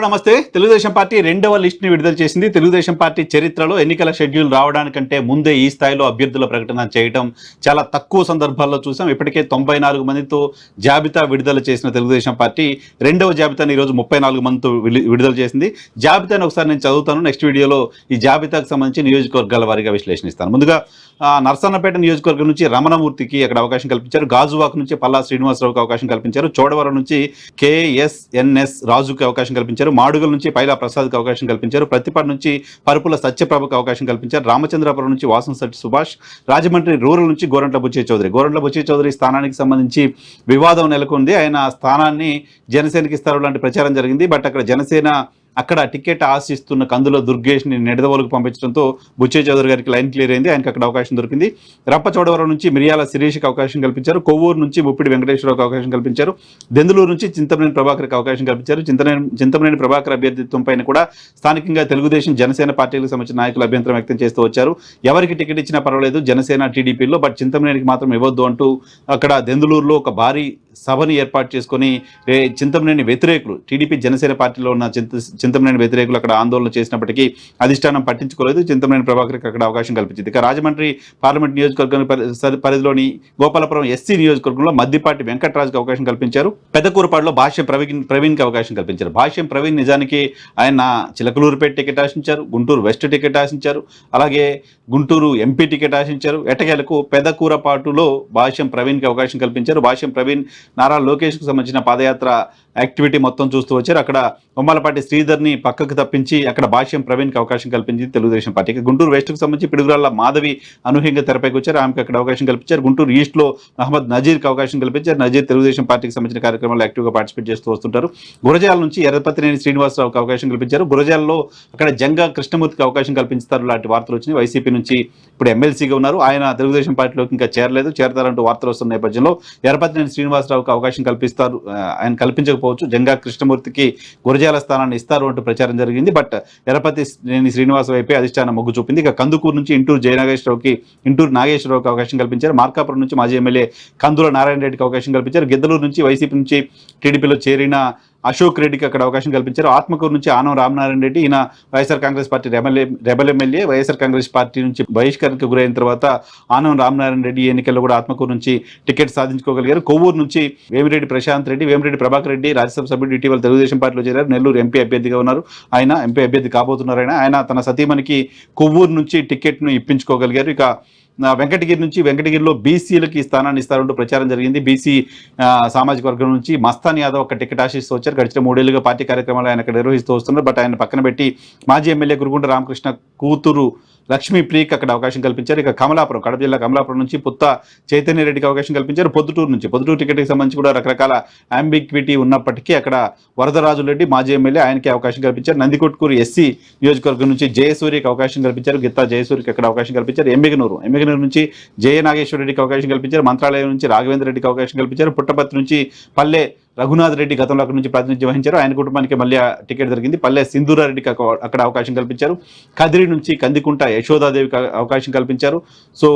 Hello నమస్తే. Telugu Desam party రెండవ list ని విడుదల చేసింది. తెలుగుదేశం పార్టీ చరిత్రలో ఎన్నికల షెడ్యూల్ రావడానికంటే ముందే ఈ స్థాయిలో అభ్యర్థుల ప్రకటన చేయడం చాలా తక్కువ సందర్భాల్లో చూసాం. ఇప్పటికే 94 మందితో జాబితా విడుదల చేసిన తెలుగుదేశం పార్టీ రెండవ జాబితాను ఈరోజు 34 మందితో విడుదల చేసింది. జాబితాను ఒకసారి నేను చదువుతాను. నెక్స్ట్ వీడియోలో ఈ జాబితాకు సంబంధించి నియోజకవర్గాల వారీగా విశ్లేషణిస్తాను. ముందుగా నర్సన్నపేట నియోజకవర్గం నుంచి రమణమూర్తికి అక్కడ అవకాశం కల్పించారు. గాజువాక నుంచి పల్లా శ్రీనివాసరావుకి అవకాశం కల్పించారు. చోడవరం నుంచి KSNS రాజుకి అవకాశం కల్పించారు. మాడుగుల నుంచి పైలా ప్రసాద్కి అవకాశం కల్పించారు. ప్రతిపాడు నుంచి పరుపుల సత్యప్రభకు అవకాశం కల్పించారు. రామచంద్రాపురం నుంచి వాసంశెట్టి సుభాష్, రాజమండ్రి రూరల్ నుంచి గోరంట్ల బుచ్చయ్య చౌదరి స్థానానికి సంబంధించి వివాదం నెలకొంది. ఆయన స్థానాన్ని జనసేనకి ఇస్తారు లాంటి ప్రచారం జరిగింది. బట్ అక్కడ జనసేన అక్కడ టికెట్ ఆశిస్తున్న కందుల దుర్గేష్ని నిడదవోలుకు పంపించడంతో బుచ్చయ్య చౌదరి గారికి లైన్ క్లియర్ అయింది. ఆయనకు అక్కడ అవకాశం దొరికింది. రప్పచోడవరం నుంచి మిరియాల శిరీష్కి అవకాశం కల్పించారు. కొవ్వూరు నుంచి ముప్పిడి వెంకటేశ్వరరావుకి అవకాశం కల్పించారు. దెందులూరు నుంచి చింతమనేని ప్రభాకర్కి అవకాశం కల్పించారు. చింతమనేని ప్రభాకర్ అభ్యర్థిత్వం పైన కూడా స్థానికంగా తెలుగుదేశం జనసేన పార్టీలకు సంబంధించిన నాయకులు అభ్యంతరం వ్యక్తం చేస్తూ వచ్చారు. ఎవరికి టికెట్ ఇచ్చినా పర్వాలేదు జనసేన టీడీపీలో, బట్ చింతమనేనికి మాత్రం ఇవ్వద్దు అంటూ అక్కడ దెందులూరులో ఒక భారీ సభని ఏర్పాటు చేసుకొని చింతమనేని వ్యతిరేకులు, టీడీపీ జనసేన పార్టీలో ఉన్న చింతమనేని వ్యతిరేకులు అక్కడ ఆందోళన చేసినప్పటికీ అధిష్టానం పట్టించుకోలేదు. చింతమనేని ప్రభాకర్కి అక్కడ అవకాశం కల్పించింది. ఇక రాజమండ్రి పార్లమెంట్ నియోజకవర్గం పరిధిలోని గోపాలపురం ఎస్సీ నియోజకవర్గంలో మద్దిపాటి వెంకటరాజుకి అవకాశం కల్పించారు. పెద్దకూరపాడులో భాష్యం ప్రవీణ్కి అవకాశం కల్పించారు. భాష్యం ప్రవీణ్ నిజానికి ఆయన చిలకలూరుపేట టికెట్ ఆశించారు, గుంటూరు వెస్ట్ టికెట్ ఆశించారు, అలాగే గుంటూరు ఎంపీ టికెట్ ఆశించారు. ఎటకేలకు పెద్దకూరపాటులో భాష్యం ప్రవీణ్కి అవకాశం కల్పించారు. భాష్యం ప్రవీణ్ నారా లోకేష్కు సంబంధించిన పాదయాత్ర యాక్టివిటీ మొత్తం చూస్తూ వచ్చారు. అక్కడ బొమ్మలపాటి శ్రీధర్ని పక్కకు తప్పించి అక్కడ భాష్యం ప్రవీణ్కి అవకాశం కల్పించింది తెలుగుదేశం పార్టీకి. గుంటూరు వెస్ట్కు సంబంధించి పిడుగురాళ్ల మాధవి అనూహ్యంగా తెరపైకి వచ్చారు. ఆమెకు అక్కడ అవకాశం కల్పించారు. గుంటూరు ఈస్ట్లో మహమ్మద్ నజీర్కి అవకాశం కల్పించారు. నజీర్ తెలుగుదేశం పార్టీకి సంబంధించిన కార్యక్రమాలు యాక్టివ్గా పార్టిసిపేట్ చేస్తూ వస్తుంటారు. గురజాల నుంచి ఎర్రపతినేని శ్రీనివాసరావుకి అవకాశం కల్పించారు. గురజాలలో అక్కడ జంగా కృష్ణమూర్తికి అవకాశం కల్పిస్తారు లాంటి వార్తలు వచ్చినాయి. వైసీపీ నుంచి ఇప్పుడు ఎమ్మెల్సీగా ఉన్నారు. ఆయన తెలుగుదేశం పార్టీలోకి ఇంకా చేరతారంటూ వార్తలు వస్తున్న నేపథ్యంలో ఎర్రపతినేని శ్రీనివాసరావుకి అవకాశం కల్పిస్తారు, ఆయన కల్పించకపోవచ్చు. జంగా కృష్ణమూర్తికి గురజాల స్థానాన్ని ఇస్తారు అంటూ ప్రచారం జరిగింది. బట్ ఎర్రపతినేని శ్రీనివాస వైపే అధిష్టానం మొగ్గు చూపింది. ఇక కందుకూరు నుంచి ఇంటూరు నాగేశ్వరరావుకి అవకాశం కల్పించారు. మార్కాపురం నుంచి మాజీ ఎమ్మెల్యే కందుల నారాయణ రెడ్డికి అవకాశం కల్పించారు. గిద్దలూరు నుంచి వైసీపీ నుంచి టీడీపీలో చేరిన అశోక్ రెడ్డికి అక్కడ అవకాశం కల్పించారు. ఆత్మకూరు నుంచి ఆనం రామనారాయణ రెడ్డి, ఈయన YSR Congress party rebel MLA, YSR Congress party నుంచి బహిష్కరణకు గురైన తర్వాత ఆనం రామనారాయణ రెడ్డి ఎన్నికల్లో కూడా ఆత్మకూరు నుంచి టికెట్ సాధించుకోగలిగారు. కొవ్వూరు నుంచి వేమిరెడ్డి ప్రశాంత్ రెడ్డి, వేమిరెడ్డి ప్రభాకర్ రెడ్డి రాజ్యసభ సభ్యుడు ఇటీవల తెలుగుదేశం పార్టీలో చేరారు. నెల్లూరు ఎంపీ అభ్యర్థిగా ఉన్నారు. ఆయన ఎంపీ అభ్యర్థి కాబోతున్నారు. ఆయన తన సతీమణికి కొవ్వూరు నుంచి టికెట్ను ఇప్పించుకోగలిగారు. ఇక వెంకటగిరిలో బీసీలకి స్థానాన్ని ఇస్తారంటూ ప్రచారం జరిగింది. బీసీ సామాజిక వర్గం నుంచి మస్తాన్ యాదవ్ ఒక టికెట్ ఆశిస్తూ వచ్చారు. గడిచిన 3 ఏళ్లుగా పార్టీ కార్యక్రమాలు ఆయన అక్కడ నిర్వహిస్తూ వస్తున్నారు. బట్ ఆయన పక్కన పెట్టి మాజీ ఎమ్మెల్యే గురుగుంట రామకృష్ణ కూతురు లక్ష్మీప్రియకి అక్కడ అవకాశం కల్పించారు. ఇక కడప జిల్లా కమలాపురం నుంచి పుత్త చైతన్య రెడ్డికి అవకాశం కల్పించారు. పొద్దుటూరు టికెట్కి సంబంధించి కూడా రకరకాల అంబిక్విటీ ఉన్నప్పటికీ అక్కడ వరదరాజు రెడ్డి మాజీ ఎమ్మెల్యే, ఆయనకి అవకాశం కల్పించారు. నందికొట్కూరు ఎస్సీ నియోజకవర్గం నుంచి జయసూర్యకి అవకాశం కల్పించారు. గిత్తా జయసూర్యకి అక్కడ అవకాశం కల్పించారు. ఎమ్మిగనూరు నుంచి జయ నాగేశ్వర రెడ్డికి అవకాశం కల్పించారు. మంత్రాలయం నుంచి రాఘవేంద్ర రెడ్డికి అవకాశం కల్పించారు. పుట్టపర్తి నుంచి పల్లె రఘునాథ్ రెడ్డి గతంలో అక్కడి నుంచి ప్రాతినిధ్యం వహించారు. ఆయన కుటుంబానికి మళ్ళీ టికెట్ దొరికింది. పల్లె సింధూరారెడ్డికి అక్కడ అవకాశం కల్పించారు. కదిరి నుంచి కందికుంట యశోదాదేవికి అవకాశం కల్పించారు. సో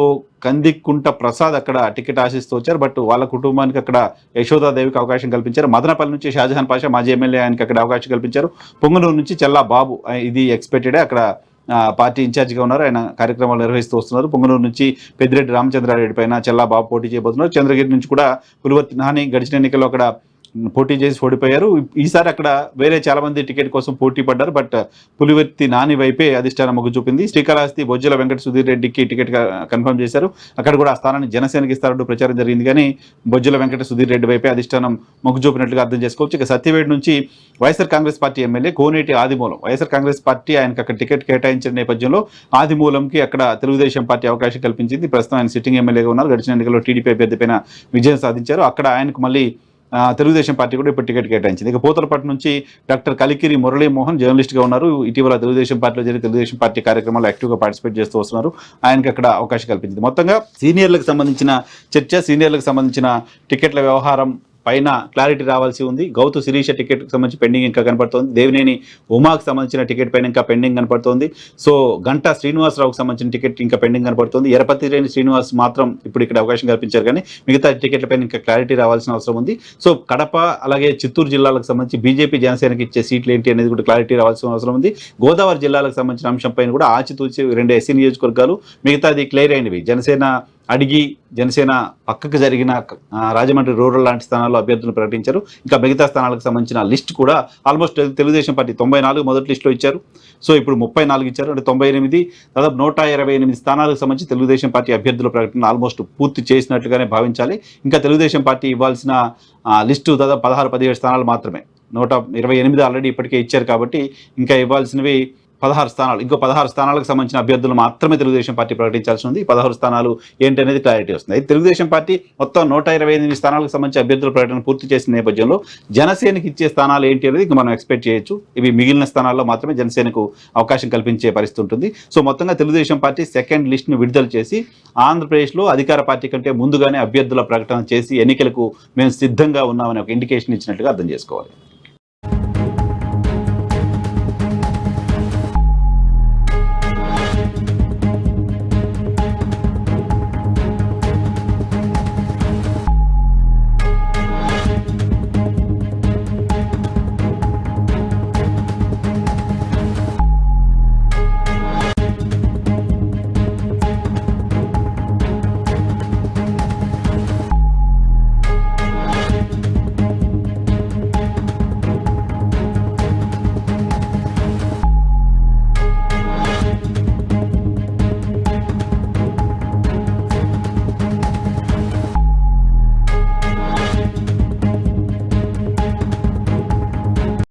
కందికుంట ప్రసాద్ అక్కడ టికెట్ ఆశిస్తూ వచ్చారు. బట్ వాళ్ళ కుటుంబానికి అక్కడ యశోదాదేవికి అవకాశం కల్పించారు. మదనపల్లి నుంచి షాజహాన్ పాషా మాజీ ఎమ్మెల్యే, ఆయనకి అక్కడ అవకాశం కల్పించారు. పొంగనూరు నుంచి చెల్లా బాబు, ఇది ఎక్స్పెక్టెడే, అక్కడ పార్టీ ఇన్ఛార్జిగా ఉన్నారు. ఆయన కార్యక్రమాలు నిర్వహిస్తూ వస్తున్నారు. పొంగనూరు నుంచి పెద్దిరెడ్డి రామచంద్రారెడ్డి పైన చెల్లా బాబు పోటీ చేయబోతున్నారు. చంద్రగిరి నుంచి కూడా పులివర్తి నాని గడిచిన ఎన్నికల్లో అక్కడ పోటీ చేసి ఓడిపోయారు. ఈసారి అక్కడ వేరే చాలా మంది టికెట్ కోసం పోటీ పడ్డారు. బట్ పులివర్తి నాని వైపే అధిష్టానం మొగ్గు చూపింది. శ్రీకాళహస్తి బొజ్జల వెంకట సుధీర్ రెడ్డికి టికెట్ కన్ఫర్మ్ చేశారు. అక్కడ కూడా ఆ స్థానాన్ని జనసేనకి ఇస్తారంటూ ప్రచారం జరిగింది. కానీ బొజ్జల వెంకట సుధీర్ రెడ్డి వైపే అధిష్టానం మొగ్గు చూపినట్లుగా అర్థం చేసుకోవచ్చు. ఇక సత్యవేడు నుంచి వైఎస్ఆర్ కాంగ్రెస్ పార్టీ ఎమ్మెల్యే కోనేటి ఆదిమూలం, వైఎస్ఆర్ కాంగ్రెస్ పార్టీ ఆయనకు అక్కడ టికెట్ కేటాయించిన నేపథ్యంలో ఆదిమూలంకి అక్కడ తెలుగుదేశం పార్టీ అవకాశం కల్పించింది. ప్రస్తుతం ఆయన సిట్టింగ్ ఎమ్మెల్యేగా ఉన్నారు. గడిచిన ఎన్నికల్లో టీడీపీ అభ్యర్థి పైన విజయం సాధించారు. అక్కడ ఆయనకు మళ్ళీ తెలుగుదేశం పార్టీ కూడా ఇప్పుడు టికెట్ కేటాయించింది. ఇక పూతలపట్టు నుంచి డాక్టర్ కలికిరి మురళీమోహన్ జర్నలిస్ట్గా ఉన్నారు. ఇటీవల తెలుగుదేశం పార్టీలో జరిగి తెలుగుదేశం పార్టీ కార్యక్రమాలు యాక్టివ్గా పార్టిసిపేట్ చేస్తూ వస్తున్నారు. ఆయనకి అక్కడ అవకాశం కల్పించింది. మొత్తంగా సీనియర్లకు సంబంధించిన చర్చ, సీనియర్లకు సంబంధించిన టికెట్ల వ్యవహారం పైన క్లారిటీ రావాల్సి ఉంది. గౌతు శిరీష టికెట్కి సంబంధించి పెండింగ్ ఇంకా కనపడుతోంది. దేవినేని ఉమాకు సంబంధించిన టికెట్ పైన ఇంకా పెండింగ్ కనపడుతోంది. సో గంటా శ్రీనివాసరావుకు సంబంధించిన టికెట్ ఇంకా పెండింగ్ కనపడుతోంది. ఎరపతిరేని శ్రీనివాస్ మాత్రం ఇప్పుడు ఇక్కడ అవకాశం కల్పించారు, కానీ మిగతా టికెట్ల పైన ఇంకా క్లారిటీ రావాల్సిన అవసరం ఉంది. సో కడప అలాగే చిత్తూరు జిల్లాలకు సంబంధించి బీజేపీ జనసేనకి ఇచ్చే సీట్లు ఏంటి అనేది కూడా క్లారిటీ రావాల్సిన అవసరం ఉంది. గోదావరి జిల్లాలకు సంబంధించిన అంశం పైన కూడా ఆచితూచి 2 ఎస్సీ నియోజకవర్గాలు, మిగతాది క్లియర్ అయినవి. జనసేన అడిగి జనసేన పక్కకు జరిగిన రాజమండ్రి రూరల్ లాంటి స్థానాల్లో అభ్యర్థులను ప్రకటించారు. ఇంకా మిగతా స్థానాలకు సంబంధించిన లిస్ట్ కూడా ఆల్మోస్ట్ తెలుగుదేశం పార్టీ 94 మొదటి లిస్టులో ఇచ్చారు. సో ఇప్పుడు 34 ఇచ్చారు, అంటే 98, దాదాపు 128 స్థానాలకు సంబంధించి తెలుగుదేశం పార్టీ అభ్యర్థుల ప్రకటన ఆల్మోస్ట్ పూర్తి చేసినట్లుగానే భావించాలి. ఇంకా తెలుగుదేశం పార్టీ ఇవ్వాల్సిన లిస్టు దాదాపు 16-17 స్థానాలు మాత్రమే. 128 ఆల్రెడీ ఇప్పటికే ఇచ్చారు కాబట్టి ఇంకా ఇవ్వాల్సినవి 16 స్థానాలు. ఇంకో 16 స్థానాలకు సంబంధించిన అభ్యర్థులు మాత్రమే తెలుగుదేశం పార్టీ ప్రకటించాల్సి ఉంది. 16 స్థానాలు ఏంటనేది క్లారిటీ వస్తుంది. అయితే తెలుగుదేశం పార్టీ మొత్తం 128 స్థానాలకు సంబంధించి అభ్యర్థుల ప్రకటన పూర్తి చేసిన నేపథ్యంలో జనసేనకి ఇచ్చే స్థానాలు ఏంటి అనేది ఇంకా మనం ఎక్స్పెక్ట్ చేయొచ్చు. ఇవి మిగిలిన స్థానాల్లో మాత్రమే జనసేనకు అవకాశం కల్పించే పరిస్థితి ఉంటుంది. సో మొత్తంగా తెలుగుదేశం పార్టీ సెకండ్ లిస్ట్ను విడుదల చేసి ఆంధ్రప్రదేశ్లో అధికార పార్టీ కంటే ముందుగానే అభ్యర్థుల ప్రకటన చేసి ఎన్నికలకు మేము సిద్ధంగా ఉన్నామని ఒక ఇండికేషన్ ఇచ్చినట్టుగా అర్థం చేసుకోవాలి.